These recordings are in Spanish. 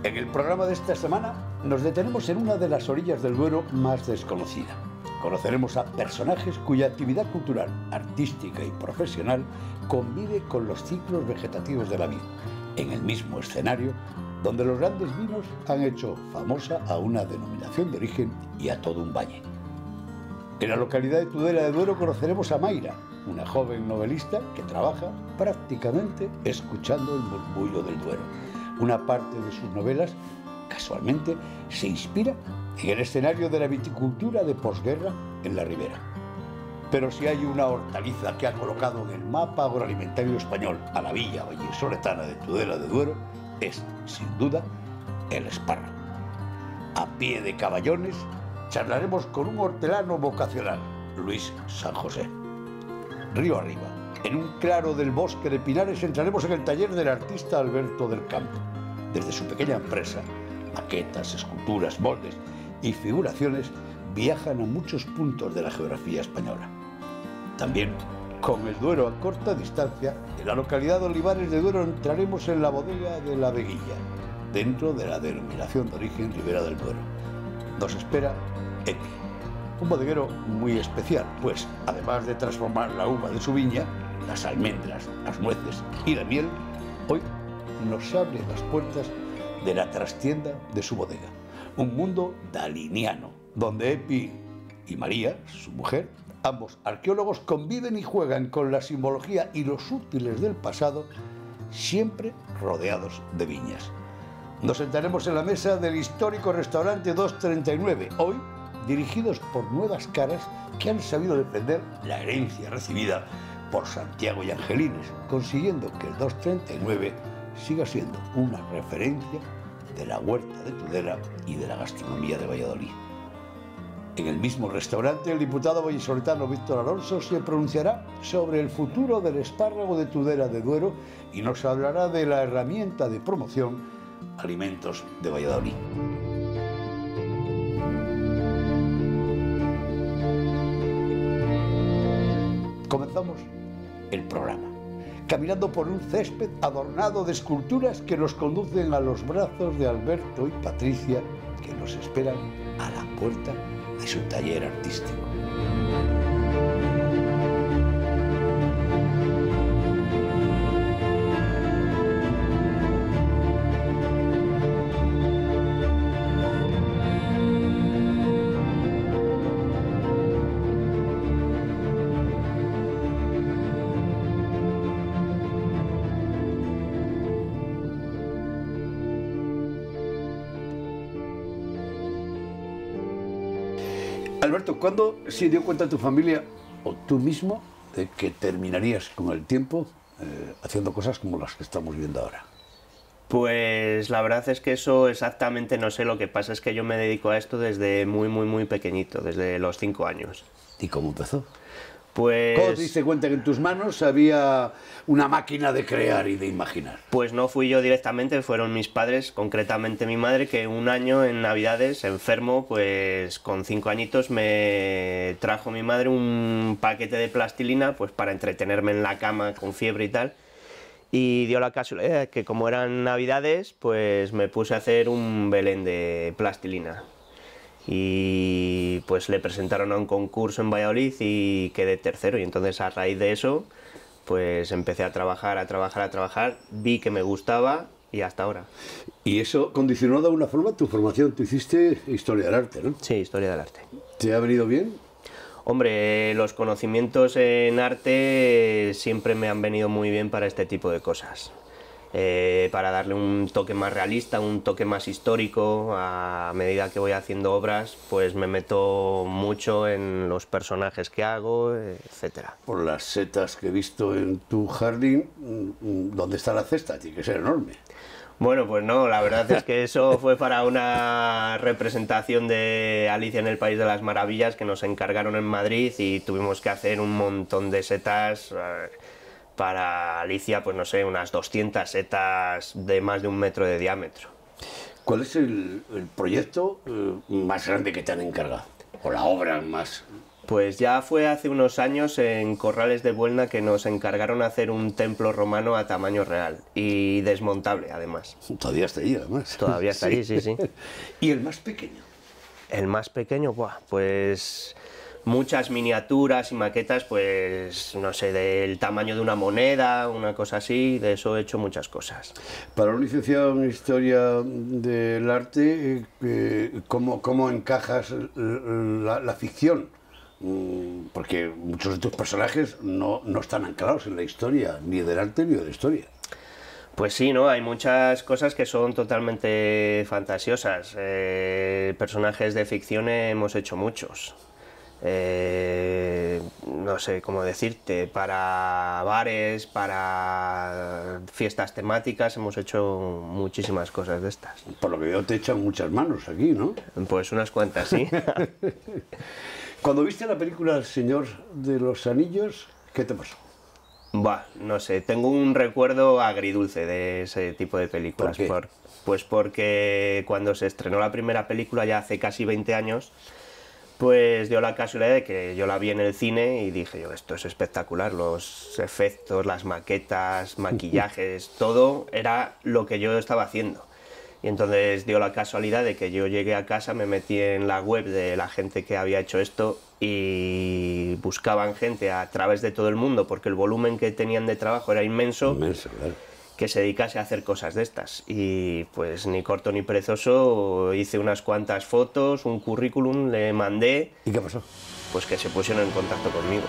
En el programa de esta semana nos detenemos en una de las orillas del Duero más desconocida. Conoceremos a personajes cuya actividad cultural, artística y profesional convive con los ciclos vegetativos de la vida, en el mismo escenario donde los grandes vinos han hecho famosa a una denominación de origen y a todo un valle. En la localidad de Tudela de Duero conoceremos a Mayra, una joven novelista que trabaja prácticamente escuchando el murmullo del Duero. Una parte de sus novelas, casualmente, se inspira en el escenario de la viticultura de posguerra en la Ribera. Pero si hay una hortaliza que ha colocado en el mapa agroalimentario español a la villa vallisoletana de Tudela de Duero, es, sin duda, el espárrago. A pie de Caballones charlaremos con un hortelano vocacional, Luis San José. Río arriba, en un claro del bosque de Pinares, entraremos en el taller del artista Alberto del Campo. Desde su pequeña empresa, maquetas, esculturas, moldes y figuraciones viajan a muchos puntos de la geografía española. También, con el Duero a corta distancia, en la localidad de Olivares de Duero entraremos en la bodega de La Veguilla, dentro de la denominación de origen Ribera del Duero. Nos espera Epi, un bodeguero muy especial, pues además de transformar la uva de su viña, las almendras, las nueces y la miel, hoy nos abre las puertas de la trastienda de su bodega. Un mundo daliniano, donde Epi y María, su mujer, ambos arqueólogos, conviven y juegan con la simbología y los útiles del pasado, siempre rodeados de viñas. Nos sentaremos en la mesa del histórico restaurante 239, hoy dirigidos por nuevas caras que han sabido defender la herencia recibida por Santiago y Angelines, consiguiendo que el 239 siga siendo una referencia de la huerta de Tudela y de la gastronomía de Valladolid. En el mismo restaurante, el diputado vallisoletano Víctor Alonso se pronunciará sobre el futuro del espárrago de Tudela de Duero y nos hablará de la herramienta de promoción Alimentos de Valladolid. Comenzamos el programa, caminando por un césped adornado de esculturas que nos conducen a los brazos de Alberto y Patricia, que nos esperan a la puerta de su taller artístico. Alberto, ¿cuándo se dio cuenta tu familia o tú mismo de que terminarías con el tiempo haciendo cosas como las que estamos viendo ahora? Pues la verdad es que eso exactamente no sé, lo que pasa es que yo me dedico a esto desde muy pequeñito, desde los 5 años. ¿Y cómo empezó? Pues... ¿Cómo te diste cuenta que en tus manos había una máquina de crear y de imaginar? Pues no fui yo directamente, fueron mis padres, concretamente mi madre, que un año en Navidades, enfermo, pues con 5 añitos me trajo mi madre un paquete de plastilina pues para entretenerme en la cama con fiebre y tal. Y dio la casualidad que como eran Navidades, pues me puse a hacer un Belén de plastilina. Y pues le presentaron a un concurso en Valladolid y quedé tercero, y entonces a raíz de eso pues empecé a trabajar, vi que me gustaba y hasta ahora. Y eso condicionó de alguna forma tu formación. Tú hiciste Historia del Arte, ¿no? Sí, Historia del Arte. ¿Te ha venido bien? Hombre, los conocimientos en arte siempre me han venido muy bien para este tipo de cosas. Para darle un toque más realista, un toque más histórico. A medida que voy haciendo obras, pues me meto mucho en los personajes que hago, etcétera. Por las setas que he visto en tu jardín, ¿dónde está la cesta? Tiene que ser enorme. Bueno, pues no, la verdad es que eso fue para una representación de Alicia en el País de las Maravillas que nos encargaron en Madrid y tuvimos que hacer un montón de setas. Para Alicia, pues no sé, unas 200 setas de más de 1 metro de diámetro. ¿Cuál es el proyecto más grande que te han encargado? ¿O la obra más Pues ya fue hace unos años en Corrales de Buelna que nos encargaron hacer un templo romano a tamaño real y desmontable, además. Todavía está ahí, además. Todavía está ahí, sí, sí. ¿Y el más pequeño? El más pequeño, buah, pues muchas miniaturas y maquetas, pues no sé, del tamaño de una moneda, una cosa así, de eso he hecho muchas cosas. Para un licenciado en Historia del Arte, ¿cómo encajas la ficción? Porque muchos de tus personajes no están anclados en la historia, ni del arte ni de la historia. Pues sí, ¿no? Hay muchas cosas que son totalmente fantasiosas. Personajes de ficción hemos hecho muchos. No sé cómo decirte, para bares, para fiestas temáticas, hemos hecho muchísimas cosas de estas. Por lo que veo te echan muchas manos aquí, ¿no? Pues unas cuantas, sí. Cuando viste la película El Señor de los Anillos, ¿qué te pasó? Buah, no sé, tengo un recuerdo agridulce de ese tipo de películas. ¿Por qué? Pues porque cuando se estrenó la primera película, ya hace casi 20 años, pues dio la casualidad de que yo la vi en el cine y dije yo, esto es espectacular, los efectos, las maquetas, maquillajes, todo era lo que yo estaba haciendo. Y entonces dio la casualidad de que yo llegué a casa, me metí en la web de la gente que había hecho esto y buscaban gente a través de todo el mundo, porque el volumen que tenían de trabajo era inmenso, Claro. que se dedicase a hacer cosas de estas. Y pues ni corto ni perezoso, hice unas cuantas fotos, un currículum, le mandé. ¿Y qué pasó? Pues que se pusieron en contacto conmigo.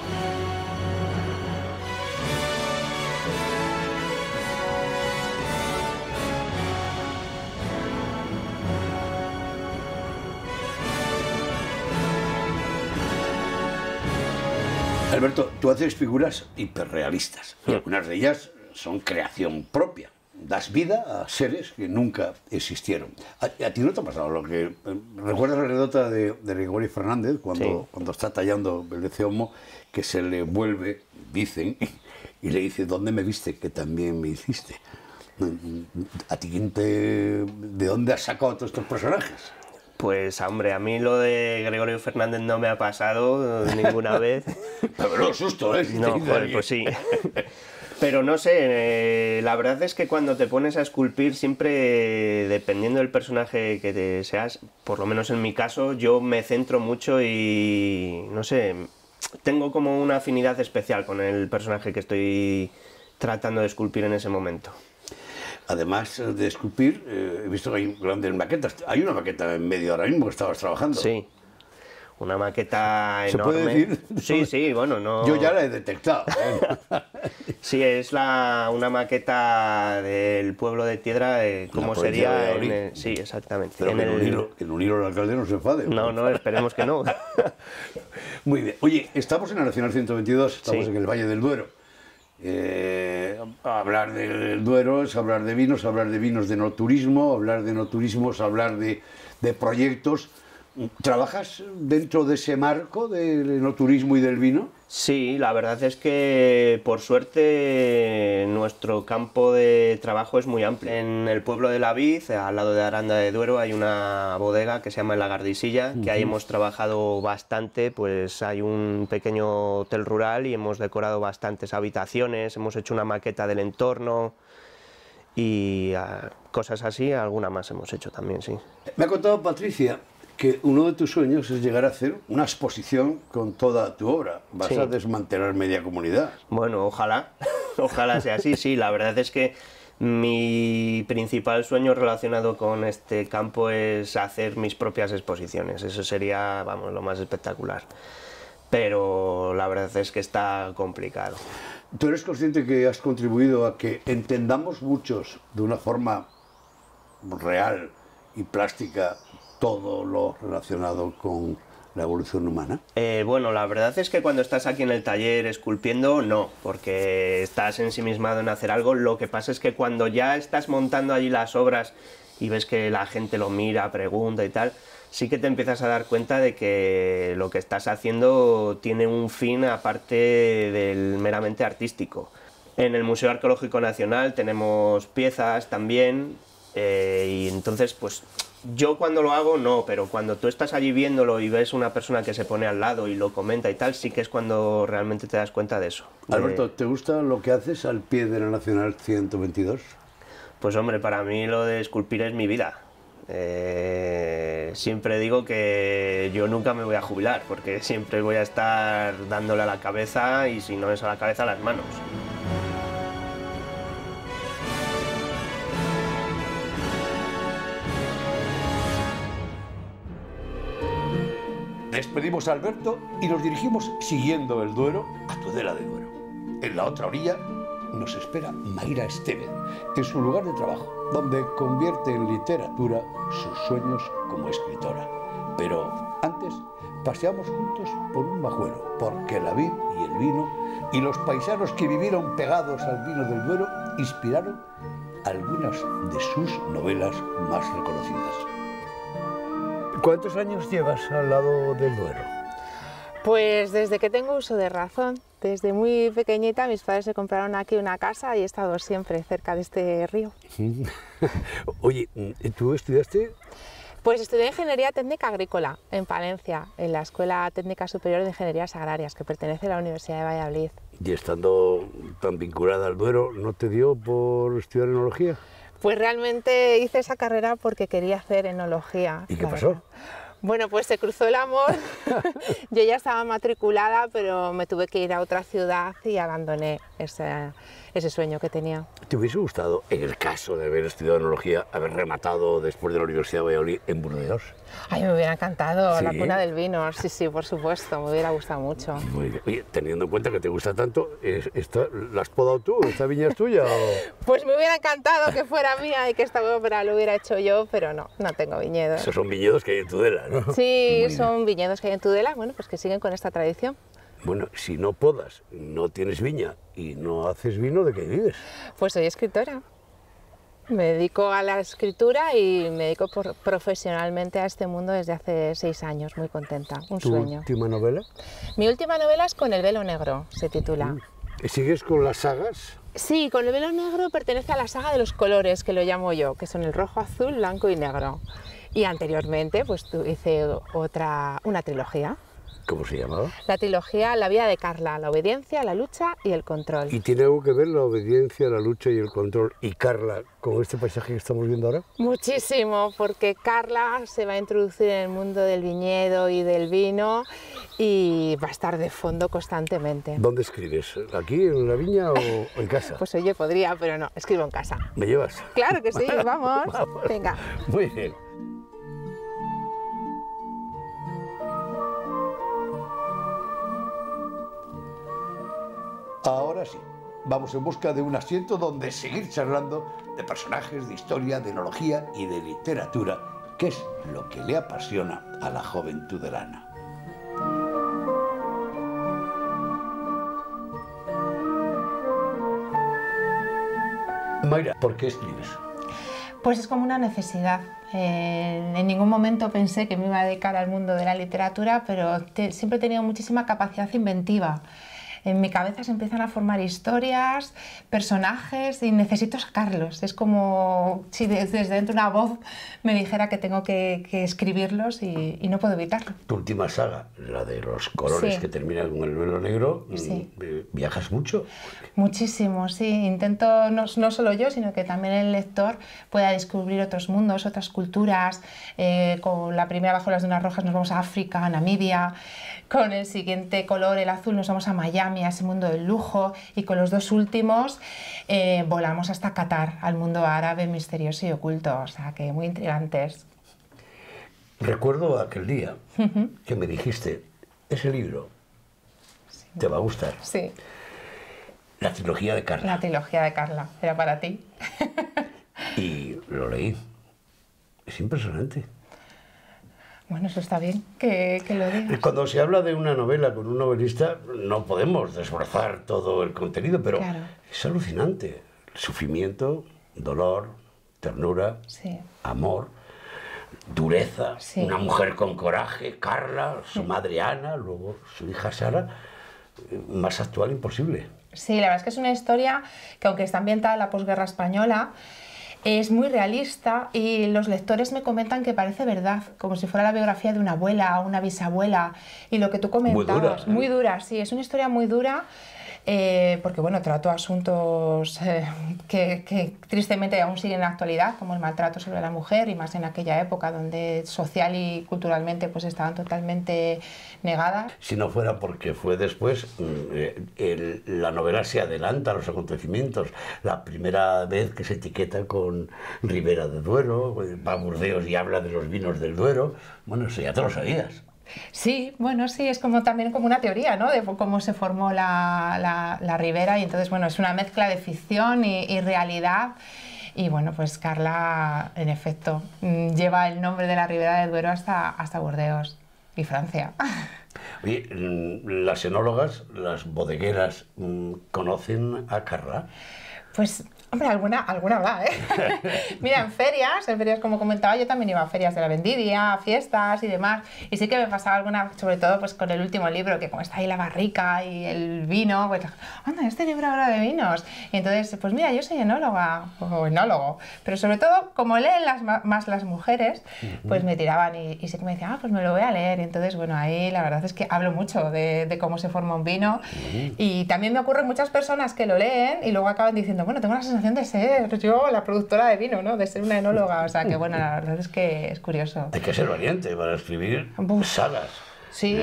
Alberto, tú haces figuras hiperrealistas y algunas de ellas son creación propia. Das vida a seres que nunca existieron. ¿A ti no te ha pasado lo que... ¿Recuerdas la anécdota de Gregorio Fernández cuando está tallando el de Homo, que se le vuelve, dicen, y le dice, ¿dónde me viste? Que también me hiciste. ¿A ti de dónde has sacado todos estos personajes? Pues hombre, a mí lo de Gregorio Fernández no me ha pasado ninguna vez. Pero no, susto, ¿eh? Si no, joder, pues sí. Pero no sé, la verdad es que cuando te pones a esculpir, siempre dependiendo del personaje que te seas, por lo menos en mi caso, yo me centro mucho y no sé, tengo como una afinidad especial con el personaje que estoy tratando de esculpir en ese momento. Además de esculpir, he visto que hay grandes maquetas. Hay una maqueta en medio ahora mismo que estabas trabajando. Sí, una maqueta enorme. ¿Se puede decir? Sí, sí, bueno, no... Yo ya la he detectado. Sí, es una maqueta del pueblo de Tiedra, ¿cómo sería? Sí, exactamente. Pero en un hilo el alcalde no se enfade. No, no, esperemos que no. Muy bien. Oye, estamos en la Nacional 122, estamos en el Valle del Duero. Hablar del Duero es hablar de vinos de enoturismo, hablar de enoturismo es hablar de proyectos. ¿Trabajas dentro de ese marco del enoturismo y del vino? Sí, la verdad es que por suerte nuestro campo de trabajo es muy amplio. En el pueblo de La Vid, al lado de Aranda de Duero, hay una bodega que se llama La Gardisilla, que ahí hemos trabajado bastante, pues hay un pequeño hotel rural y hemos decorado bastantes habitaciones, hemos hecho una maqueta del entorno y cosas así, alguna más hemos hecho también, sí. Me ha contado Patricia que uno de tus sueños es llegar a hacer una exposición con toda tu obra. Vas a desmantelar media comunidad. Bueno, ojalá, ojalá sea así, sí. La verdad es que mi principal sueño relacionado con este campo es hacer mis propias exposiciones. Eso sería, vamos, lo más espectacular. Pero la verdad es que está complicado. ¿Tú eres consciente que has contribuido a que entendamos muchos de una forma real y plástica todo lo relacionado con la evolución humana? Bueno, la verdad es que cuando estás aquí en el taller esculpiendo, no, porque estás ensimismado en hacer algo. Lo que pasa es que cuando ya estás montando allí las obras y ves que la gente lo mira, pregunta y tal, sí que te empiezas a dar cuenta de que lo que estás haciendo tiene un fin aparte del meramente artístico. En el Museo Arqueológico Nacional tenemos piezas también Y entonces, pues yo cuando lo hago no, pero cuando tú estás allí viéndolo y ves una persona que se pone al lado y lo comenta y tal, sí que es cuando realmente te das cuenta de eso. Alberto, ¿te gusta lo que haces al pie de la Nacional 122? Pues hombre, para mí lo de esculpir es mi vida. Siempre digo que yo nunca me voy a jubilar, porque siempre voy a estar dándole a la cabeza, y si no es a la cabeza, a las manos. Despedimos a Alberto y nos dirigimos, siguiendo el Duero, a Tudela de Duero. En la otra orilla nos espera Mayra Estevez, en su lugar de trabajo, donde convierte en literatura sus sueños como escritora. Pero antes, paseamos juntos por un majuelo, porque la vid y el vino y los paisanos que vivieron pegados al vino del Duero inspiraron algunas de sus novelas más reconocidas. ¿Cuántos años llevas al lado del Duero? Pues desde que tengo uso de razón. Desde muy pequeñita mis padres se compraron aquí una casa y he estado siempre cerca de este río. Oye, ¿tú estudiaste? Pues estudié Ingeniería Técnica Agrícola en Palencia, en la Escuela Técnica Superior de Ingenierías Agrarias, que pertenece a la Universidad de Valladolid. Y estando tan vinculada al Duero, ¿no te dio por estudiar enología? Pues realmente hice esa carrera porque quería hacer enología. ¿Y qué pasó? Bueno, pues se cruzó el amor. Yo ya estaba matriculada, pero me tuve que ir a otra ciudad y abandoné ese sueño que tenía. ¿Te hubiese gustado, en el caso de haber estudiado enología, haber rematado después de la Universidad de Valladolid en Burdeos? Ay, me hubiera encantado, ¿Sí? La cuna del vino, sí, por supuesto, me hubiera gustado mucho. Muy bien. Oye, teniendo en cuenta que te gusta tanto, ¿la has podado tú? ¿Esta viña es tuya? Pues me hubiera encantado que fuera mía y que esta obra lo hubiera hecho yo, pero no tengo viñedos. Esos son viñedos que hay en Tudela, ¿no? Sí, son viñedos que hay en Tudela, bueno, pues que siguen con esta tradición. Bueno, si no podas, no tienes viña y no haces vino, ¿de qué vives? Pues soy escritora. Me dedico a la escritura y me dedico profesionalmente a este mundo desde hace 6 años, muy contenta, un sueño. ¿Tu última novela? Mi última novela es Con el velo negro, se titula. ¿Sigues con las sagas? Sí, Con el velo negro pertenece a la saga de los colores, que lo llamo yo, que son el rojo, azul, blanco y negro. Y anteriormente pues hice una trilogía. ¿Cómo se llamaba? La trilogía La vida de Carla, la obediencia, la lucha y el control. ¿Y tiene algo que ver la obediencia, la lucha y el control y Carla con este paisaje que estamos viendo ahora? Muchísimo, porque Carla se va a introducir en el mundo del viñedo y del vino y va a estar de fondo constantemente. ¿Dónde escribes? ¿Aquí en la viña o en casa? Pues oye, podría, pero no, escribo en casa. ¿Me llevas? Claro que sí, vamos. Venga. Muy bien. Ahora sí, vamos en busca de un asiento donde seguir charlando de personajes, de historia, de enología y de literatura, que es lo que le apasiona a la joven tudelana. Mayra, ¿por qué escribes? Pues es como una necesidad. En ningún momento pensé que me iba a dedicar al mundo de la literatura, pero siempre he tenido muchísima capacidad inventiva. En mi cabeza se empiezan a formar historias, personajes y necesito sacarlos. Es como si desde dentro una voz me dijera que tengo que escribirlos y no puedo evitarlo. Tu última saga, la de los colores, Sí. que termina con el velo negro, Sí. ¿Viajas mucho? Muchísimo, sí. Intento, no solo yo, sino que también el lector pueda descubrir otros mundos, otras culturas. Con la primera, Bajo las Dunas Rojas, nos vamos a África, a Namibia. Con el siguiente color, el azul, nos vamos a Miami, a ese mundo del lujo. Y con los dos últimos volamos hasta Qatar, al mundo árabe misterioso y oculto. O sea, que muy intrigantes. Recuerdo aquel día que me dijiste, ese libro te va a gustar. Sí, La trilogía de Carla. la trilogía de Carla. Era para ti. Y lo leí. Es impresionante. Bueno, eso está bien, que lo digas. Cuando se habla de una novela con un novelista, no podemos desbrozar todo el contenido, pero Claro. es alucinante. Sufrimiento, dolor, ternura, Sí. amor, dureza, Sí. una mujer con coraje, Carla, su madre Ana, luego su hija Sara, más actual imposible. Sí, la verdad es que es una historia que, aunque está ambientada en la posguerra española, Es muy realista y los lectores me comentan que parece verdad, como si fuera la biografía de una abuela o una bisabuela. Y lo que tú comentabas, muy dura, sí, es una historia muy dura. Porque bueno, trato asuntos que tristemente aún siguen en la actualidad, como el maltrato sobre la mujer, y más en aquella época donde social y culturalmente pues estaban totalmente negadas. Si no fuera porque fue después, la novela se adelanta a los acontecimientos. La primera vez que se etiqueta con Ribera de Duero, va a Burdeos y habla de los vinos del Duero, bueno, eso ya te lo sabías. Sí, bueno, sí, es como también como una teoría, ¿no? De cómo se formó la Ribera, y entonces, bueno, es una mezcla de ficción y realidad. Y bueno, pues Carla, en efecto, lleva el nombre de la Ribera del Duero hasta Burdeos y Francia. Oye, las enólogas, las bodegueras, ¿conocen a Carla? Pues, hombre, alguna va, ¿eh? Mira, en ferias, como comentaba, yo también iba a ferias de la vendimia, a fiestas y demás, y sí que me pasaba alguna, sobre todo pues con el último libro, que como está ahí la barrica y el vino, pues, anda, este libro habla de vinos, y entonces, pues mira, yo soy enóloga, o enólogo, pero sobre todo, como leen más las mujeres, pues me tiraban y sí que me decían, pues me lo voy a leer, y entonces, bueno, ahí la verdad es que hablo mucho de cómo se forma un vino, y también me ocurren muchas personas que lo leen y luego acaban diciendo, bueno, tengo la sensación de ser yo la productora de vino, ¿no? De ser una enóloga, o sea que bueno, la verdad es que es curioso. Hay que ser valiente para escribir sagas. Sí,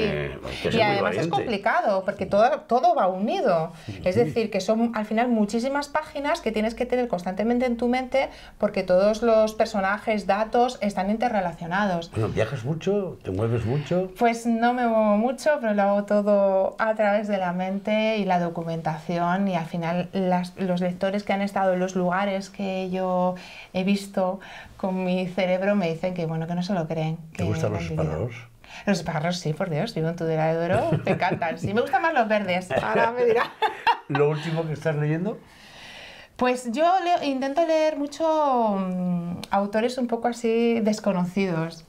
y además es complicado porque todo va unido, es decir, que son al final muchísimas páginas que tienes que tener constantemente en tu mente porque todos los personajes, datos están interrelacionados. Bueno, ¿viajas mucho? ¿Te mueves mucho? Pues no me muevo mucho, pero lo hago todo a través de la mente y la documentación, y al final los lectores que han estado en los lugares que yo he visto con mi cerebro me dicen que bueno, que no se lo creen. ¿Te gustan los espárragos? Los espárragos, sí, por Dios, vivo en Tudela de Duero, me encantan. Sí, me gustan más los verdes, ahora me dirá. ¿Lo último que estás leyendo? Pues yo intento leer mucho autores un poco así desconocidos,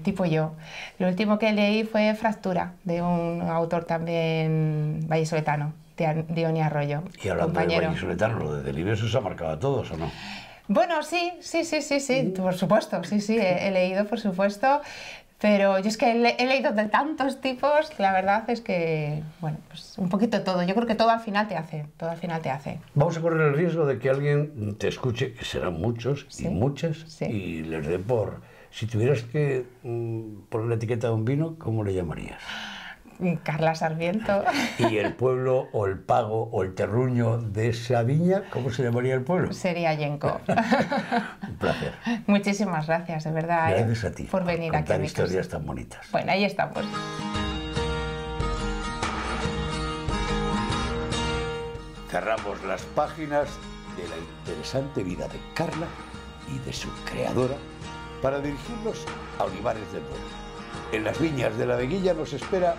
tipo yo. Lo último que leí fue Fractura, de un autor también vallisoletano, Diony Arroyo. Y hablando de vallisoletano, ¿lo de Delibes os ha marcado a todos o no? Bueno, sí, por supuesto, sí, he leído, por supuesto. Pero yo es que he leído de tantos tipos, la verdad es que, bueno, pues un poquito todo. Yo creo que todo al final te hace, Vamos a correr el riesgo de que alguien te escuche, que serán muchos y muchas, y les dé por... Si tuvieras que poner la etiqueta de un vino, ¿cómo le llamarías? Carla Sarmiento. ¿Y el pueblo o el pago o el terruño de esa viña, cómo se llamaría el pueblo? Sería Yenco. Un placer. Muchísimas gracias, de verdad. Gracias a ti por venir aquí a mi casa. Historias tan bonitas. Bueno, ahí estamos. Cerramos las páginas de la interesante vida de Carla y de su creadora para dirigirnos a Olivares del Duero. En las viñas de la Veguilla nos espera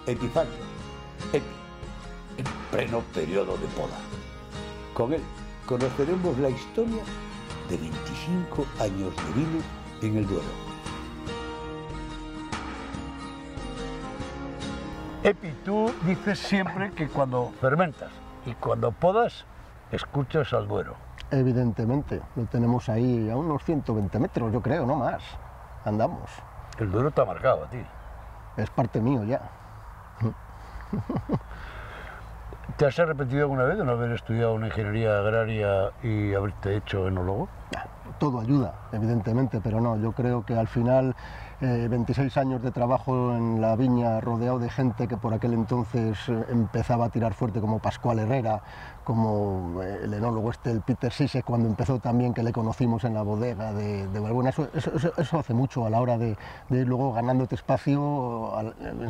Epifanio, Epi, en pleno periodo de poda. Con él conoceremos la historia de 25 años de vino en el Duero. Epi, tú dices siempre que cuando fermentas y cuando podas, escuchas al Duero. Evidentemente, lo tenemos ahí a unos 120 metros, yo creo, no más. Andamos. El Duero te ha marcado a ti. Es parte mío ya. ¿Te has arrepentido alguna vez de no haber estudiado una ingeniería agraria y haberte hecho enólogo? Todo ayuda, evidentemente, pero no, yo creo que al final 26 años de trabajo en la viña rodeado de gente que por aquel entonces empezaba a tirar fuerte, como Pascual Herrera, como el enólogo el Peter Sisek, cuando empezó también, que le conocimos en la bodega de Valbuena. Eso hace mucho a la hora de ir luego ganándote espacio,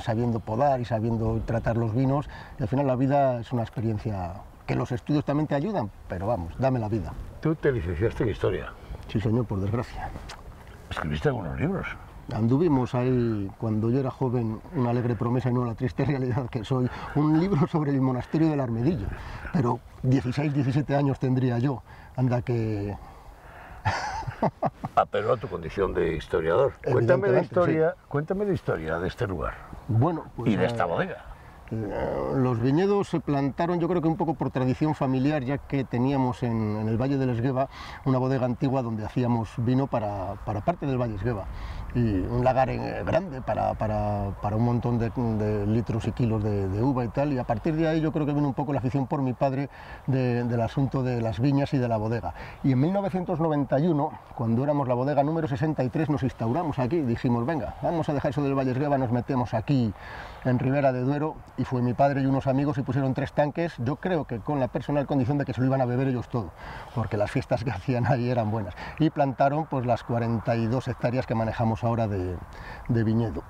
sabiendo podar y sabiendo tratar los vinos, y al final la vida es una experiencia que los estudios también te ayudan, pero vamos, dame la vida. Tú te licenciaste en Historia. Sí, señor, por desgracia. ¿Escribiste algunos libros? Anduvimos ahí, cuando yo era joven, una alegre promesa y no la triste realidad que soy, un libro sobre el monasterio del Armedillo, pero 16, 17 años tendría yo, anda que... Apeló a tu condición de historiador. Cuéntame la historia de este lugar. Bueno, pues, y de esta bodega. Los viñedos se plantaron, yo creo que un poco por tradición familiar, ya que teníamos en el Valle del Esgueva una bodega antigua donde hacíamos vino para parte del Valle Esgueva, y un lagar grande para un montón de litros y kilos de uva y tal, y a partir de ahí yo creo que vino un poco la afición por mi padre del asunto de las viñas y de la bodega. Y en 1991, cuando éramos la bodega número 63, nos instauramos aquí, dijimos, venga, vamos a dejar eso del Valle Esgueva, nos metemos aquí en Ribera de Duero, y fue mi padre y unos amigos y pusieron 3 tanques, yo creo que con la personal condición de que se lo iban a beber ellos todo, porque las fiestas que hacían ahí eran buenas, y plantaron pues las 42 hectáreas que manejamos ahora de viñedo.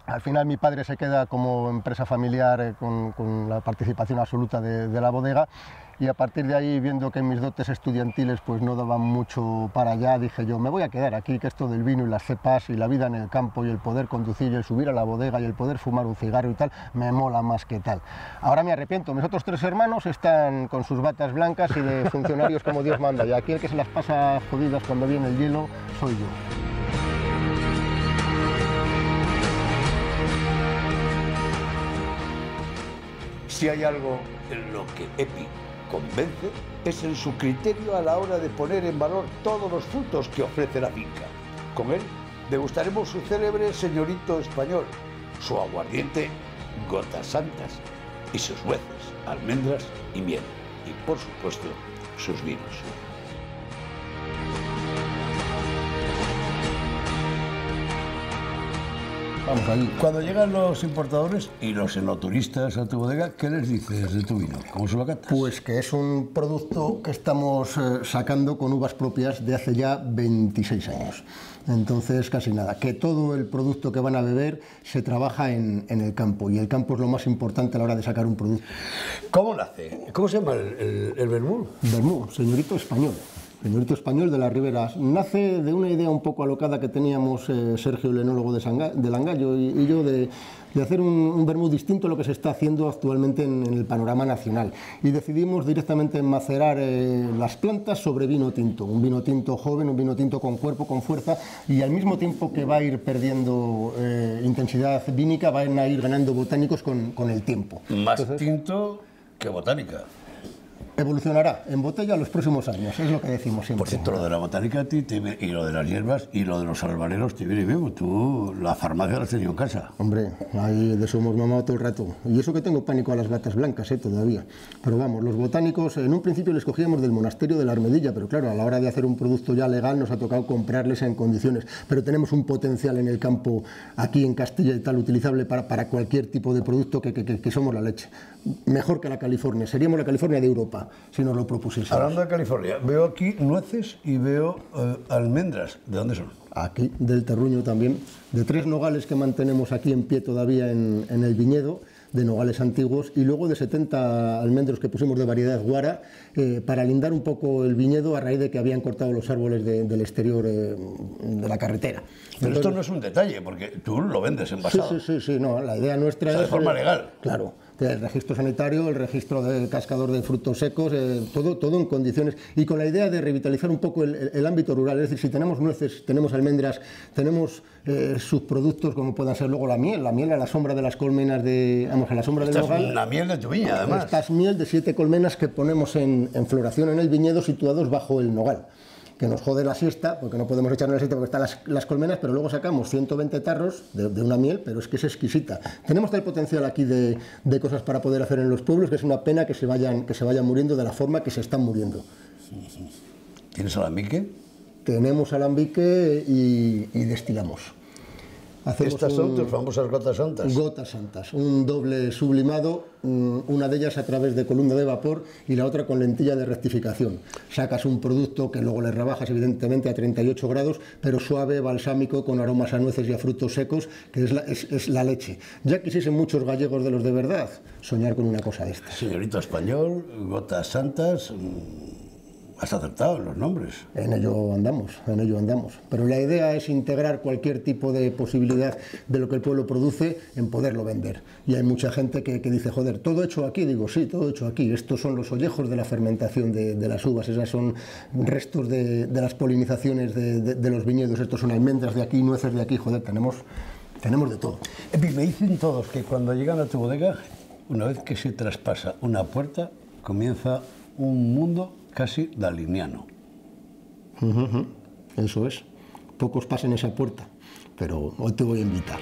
Al final mi padre se queda como empresa familiar con la participación absoluta de la bodega, y a partir de ahí, viendo que mis dotes estudiantiles pues no daban mucho para allá, dije yo, me voy a quedar aquí, que esto del vino y las cepas y la vida en el campo y el poder conducir y el subir a la bodega y el poder fumar un cigarro y tal, me mola más que tal. Ahora me arrepiento, mis otros 3 hermanos están con sus batas blancas y de funcionarios como Dios manda, y aquí el que se las pasa jodidas cuando viene el hielo soy yo. Si hay algo en lo que Epi convence, es en su criterio a la hora de poner en valor todos los frutos que ofrece la finca. Con él degustaremos su célebre señorito español, su aguardiente Gotas Santas y sus nueces, almendras y miel, y por supuesto sus vinos. Vamos allí. Cuando llegan los importadores y los enoturistas a tu bodega, ¿qué les dices de tu vino? ¿Cómo se lo catas? Pues que es un producto que estamos sacando con uvas propias de hace ya 26 años. Entonces, casi nada. Que todo el producto que van a beber se trabaja en el campo, y el campo es lo más importante a la hora de sacar un producto. ¿Cómo nace? ¿Cómo se llama el vermú? Vermú, señorito español. Señorito español de las Riberas. Nace de una idea un poco alocada que teníamos Sergio, el enólogo de Langallo, y yo de hacer un vermú distinto a lo que se está haciendo actualmente en el panorama nacional. Y decidimos directamente macerar las plantas sobre vino tinto. Un vino tinto joven, un vino tinto con cuerpo, con fuerza, y al mismo tiempo que va a ir perdiendo intensidad vínica, van a ir ganando botánicos con el tiempo. Más entonces, tinto que botánica. Evolucionará en botella los próximos años, es lo que decimos siempre. Por cierto, lo de la botánica a ti y lo de las hierbas y lo de los albareros te viene bien. Tú la farmacia la has tenido en casa. Hombre, ahí de eso hemos mamado todo el rato. Y eso que tengo pánico a las batas blancas, todavía. Pero vamos, los botánicos, en un principio les cogíamos del monasterio de la Armedilla, pero claro, a la hora de hacer un producto ya legal nos ha tocado comprarles en condiciones. Pero tenemos un potencial en el campo, aquí en Castilla y tal, utilizable para cualquier tipo de producto que somos la leche. Mejor que la California, seríamos la California de Europa, si nos lo propusiésemos. Hablando de California, veo aquí nueces y veo almendras. ¿De dónde son? Aquí, del terruño también, de 3 nogales que mantenemos aquí en pie todavía en el viñedo, de nogales antiguos, y luego de 70 almendros que pusimos de variedad guara para lindar un poco el viñedo a raíz de que habían cortado los árboles del exterior de la carretera. Pero entonces, esto no es un detalle, porque tú lo vendes envasado. Sí, no, la idea nuestra es... de forma legal. Claro. El registro sanitario, el registro del cascador de frutos secos, todo en condiciones, y con la idea de revitalizar un poco el ámbito rural. Es decir, si tenemos nueces, tenemos almendras, tenemos subproductos como puedan ser luego la miel a la sombra de las colmenas, a la sombra del nogal. Es una miel de tu viña, además. Esta es miel de 7 colmenas que ponemos en floración en el viñedo, situados bajo el nogal, que nos jode la siesta, porque no podemos echarle la siesta porque están las colmenas, pero luego sacamos 120 tarros de una miel, pero es que es exquisita. Tenemos el potencial aquí de cosas para poder hacer en los pueblos, que es una pena que se vayan muriendo de la forma que se están muriendo. ¿Tienes alambique? Tenemos alambique y destilamos. Estas son tus famosas gotas santas. Gotas santas, un doble sublimado, una de ellas a través de columna de vapor y la otra con lentilla de rectificación. Sacas un producto que luego le rebajas evidentemente a 38 grados, pero suave, balsámico, con aromas a nueces y a frutos secos, que es la leche. Ya quisiesen muchos gallegos de los de verdad soñar con una cosa de estas. Señorito español, gotas santas... Has acertado en los nombres. En ello andamos. Pero la idea es integrar cualquier tipo de posibilidad de lo que el pueblo produce en poderlo vender. Y hay mucha gente que dice, joder, ¿todo hecho aquí? Digo, sí, todo hecho aquí. Estos son los ollejos de la fermentación de las uvas, esas son restos de las polinizaciones de los viñedos, estos son almendras de aquí, nueces de aquí, joder, tenemos de todo. Epi, me dicen todos que cuando llegan a tu bodega Una vez que se traspasa una puerta, comienza un mundo casi daliniano. Eso es. Pocos pasan esa puerta, pero hoy te voy a invitar.